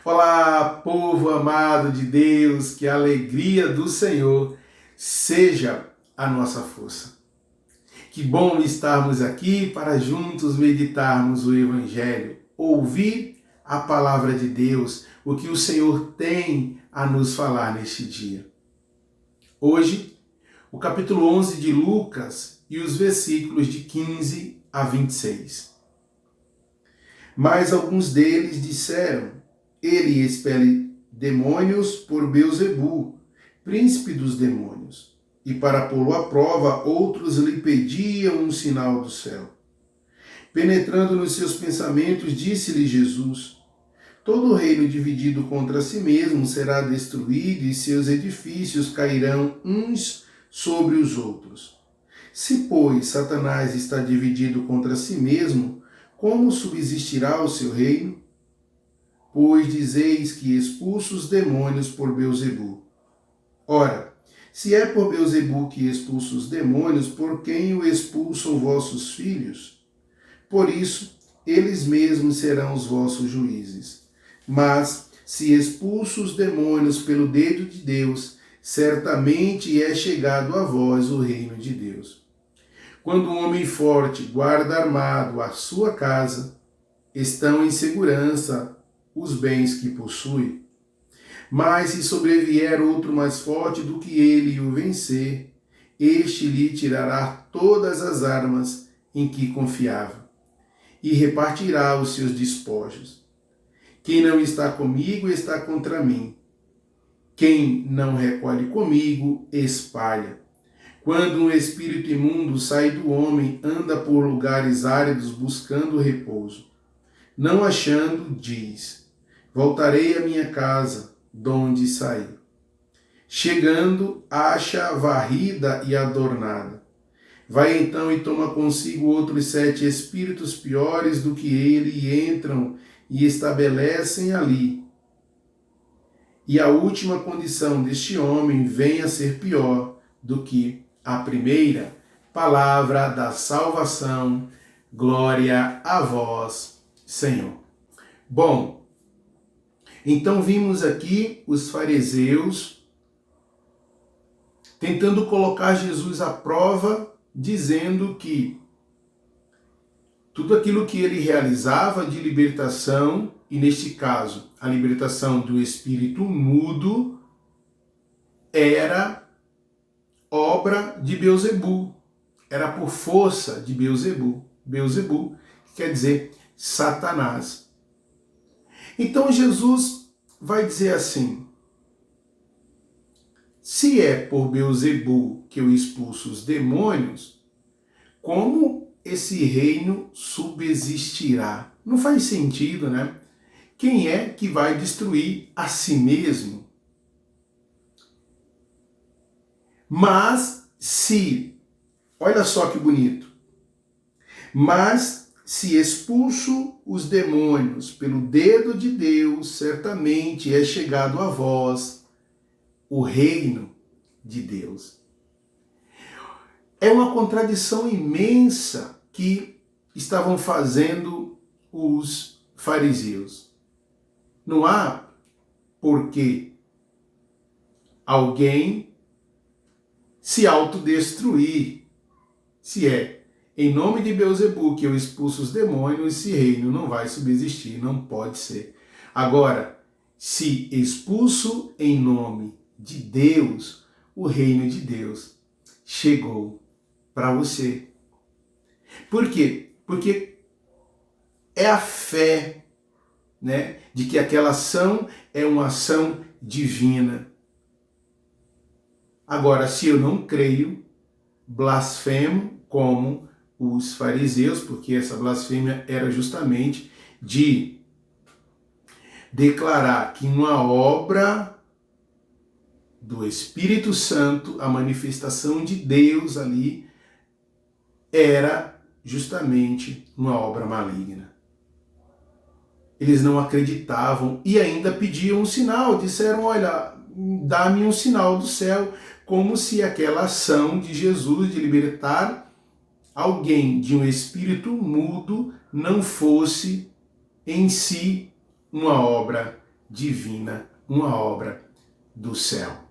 Olá, povo amado de Deus, que a alegria do Senhor seja a nossa força. Que bom estarmos aqui para juntos meditarmos o Evangelho, ouvir a palavra de Deus, o que o Senhor tem a nos falar neste dia. Hoje, o capítulo 11 de Lucas e os versículos de 15 a 26. Mas alguns deles disseram: Ele expele demônios por Beelzebu, príncipe dos demônios. E para pô-lo à prova, outros lhe pediam um sinal do céu. Penetrando nos seus pensamentos, disse-lhe Jesus: Todo reino dividido contra si mesmo será destruído, e seus edifícios cairão uns sobre os outros. Se, pois, Satanás está dividido contra si mesmo, como subsistirá o seu reino? Pois dizeis que expulso os demônios por Beelzebu. Ora, se é por Beelzebu que expulso os demônios, por quem o expulsam vossos filhos? Por isso, eles mesmos serão os vossos juízes. Mas, se expulso os demônios pelo dedo de Deus, certamente é chegado a vós o reino de Deus. Quando um homem forte guarda armado a sua casa, estão em segurança os bens que possui. Mas se sobrevier outro mais forte do que ele e o vencer, este lhe tirará todas as armas em que confiava e repartirá os seus despojos. Quem não está comigo está contra mim. Quem não recolhe comigo, espalha. Quando um espírito imundo sai do homem, anda por lugares áridos buscando repouso. Não achando, diz: Voltarei à minha casa, donde saí. Chegando, acha varrida e adornada. Vai então e toma consigo outros 7 espíritos piores do que ele, e entram e estabelecem ali. E a última condição deste homem vem a ser pior do que a primeira. Palavra da salvação, glória a vós, Senhor. Bom, então vimos aqui os fariseus tentando colocar Jesus à prova, dizendo que tudo aquilo que ele realizava de libertação, e neste caso a libertação do espírito mudo, era obra de Beelzebu, era por força de Beelzebu. Beelzebu quer dizer Satanás. Então Jesus vai dizer assim: se é por Beelzebu que eu expulso os demônios, como esse reino subsistirá? Não faz sentido, né? Quem é que vai destruir a si mesmo? Mas se, olha só que bonito, mas se expulso os demônios pelo dedo de Deus, certamente é chegado a vós o reino de Deus. É uma contradição imensa que estavam fazendo os fariseus. Não há por que alguém se autodestruir, se é em nome de Beelzebu que eu expulso os demônios, esse reino não vai subsistir, não pode ser. Agora, se expulso em nome de Deus, o reino de Deus chegou para você. Por quê? Porque é a fé, né, de que aquela ação é uma ação divina. Agora, se eu não creio, blasfemo como os fariseus, porque essa blasfêmia era justamente de declarar que uma obra do Espírito Santo, a manifestação de Deus ali, era justamente uma obra maligna. Eles não acreditavam e ainda pediam um sinal, disseram: olha, dá-me um sinal do céu, como se aquela ação de Jesus de libertar alguém de um espírito mudo não fosse em si uma obra divina, uma obra do céu.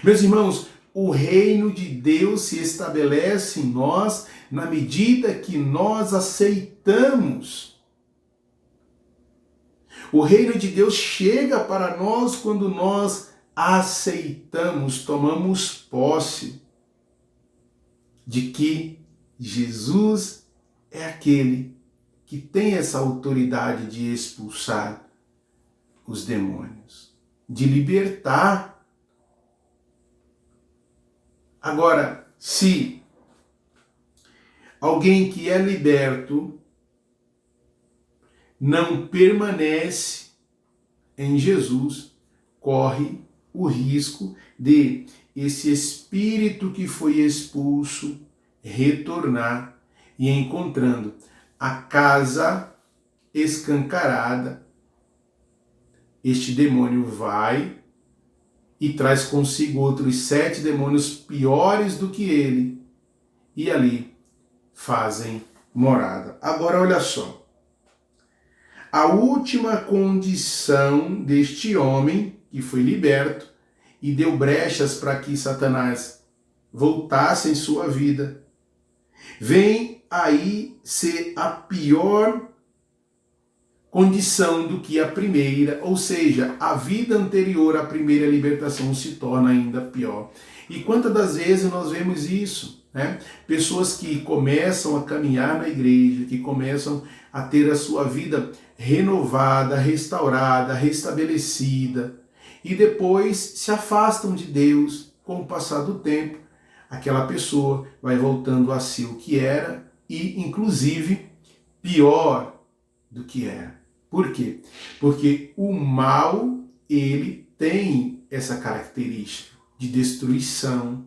Meus irmãos, o reino de Deus se estabelece em nós na medida que nós aceitamos. O reino de Deus chega para nós quando nós aceitamos, tomamos posse de que Jesus é aquele que tem essa autoridade de expulsar os demônios, de libertar. Agora, se alguém que é liberto não permanece em Jesus, corre o risco de esse espírito que foi expulso retornar e, encontrando a casa escancarada, este demônio vai e traz consigo outros 7 demônios piores do que ele, e ali fazem morada. Agora olha só, a última condição deste homem que foi liberto e deu brechas para que Satanás voltasse em sua vida, vem aí ser a pior condição do que a primeira, ou seja, a vida anterior à primeira libertação se torna ainda pior. E quantas das vezes nós vemos isso, né? Pessoas que começam a caminhar na igreja, que começam a ter a sua vida renovada, restaurada, restabelecida, e depois se afastam de Deus. Com o passar do tempo, aquela pessoa vai voltando a ser o que era e, inclusive, pior do que era. Por quê? Porque o mal, ele tem essa característica de destruição,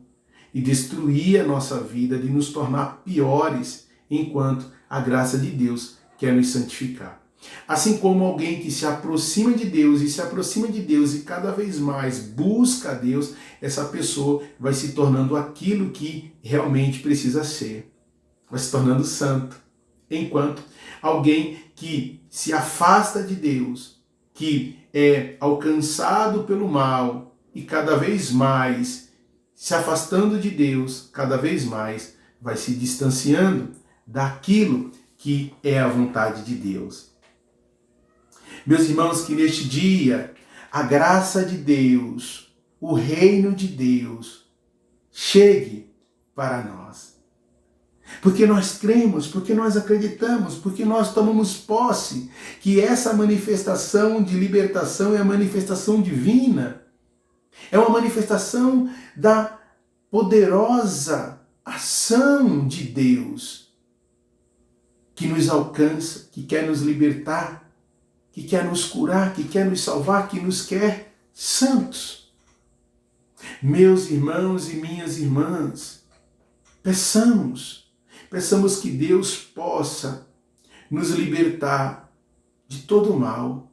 de destruir a nossa vida, de nos tornar piores, enquanto a graça de Deus quer nos santificar. Assim como alguém que se aproxima de Deus e cada vez mais busca a Deus, essa pessoa vai se tornando aquilo que realmente precisa ser, vai se tornando santo. Enquanto alguém que se afasta de Deus, que é alcançado pelo mal e cada vez mais se afastando de Deus, cada vez mais vai se distanciando daquilo que é a vontade de Deus. Meus irmãos, que neste dia a graça de Deus, o reino de Deus, chegue para nós. Porque nós cremos, porque nós acreditamos, porque nós tomamos posse que essa manifestação de libertação é a manifestação divina, é uma manifestação da poderosa ação de Deus que nos alcança, que quer nos libertar, que quer nos curar, que quer nos salvar, que nos quer santos. Meus irmãos e minhas irmãs, peçamos que Deus possa nos libertar de todo o mal,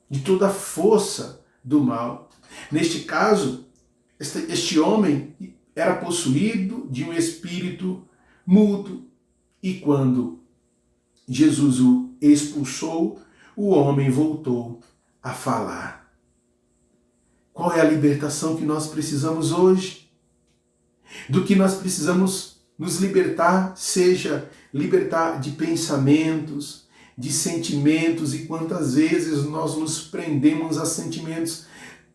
de toda a força do mal. Neste caso, este homem era possuído de um espírito mudo, e quando Jesus o expulsou, o homem voltou a falar. Qual é a libertação que nós precisamos hoje? Do que nós precisamos nos libertar, seja libertar de pensamentos, de sentimentos, e quantas vezes nós nos prendemos a sentimentos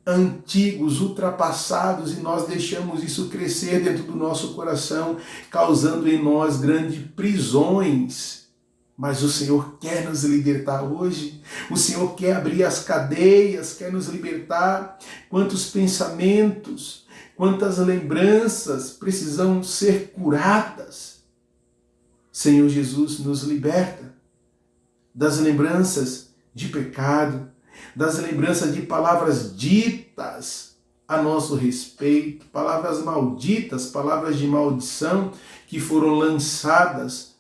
antigos, ultrapassados, e nós deixamos isso crescer dentro do nosso coração, causando em nós grandes prisões. Mas o Senhor quer nos libertar hoje, o Senhor quer abrir as cadeias, quer nos libertar. Quantos pensamentos, quantas lembranças precisam ser curadas. Senhor Jesus, nos liberta das lembranças de pecado, das lembranças de palavras ditas a nosso respeito, palavras malditas, palavras de maldição que foram lançadas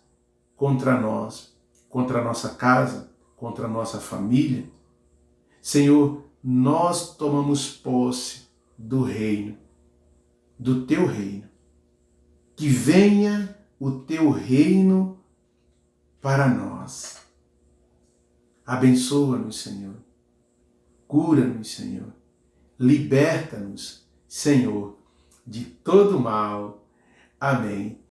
contra nós, contra a nossa casa, contra a nossa família. Senhor, nós tomamos posse do reino, do teu reino. Que venha o teu reino para nós. Abençoa-nos, Senhor. Cura-nos, Senhor. Liberta-nos, Senhor, de todo mal. Amém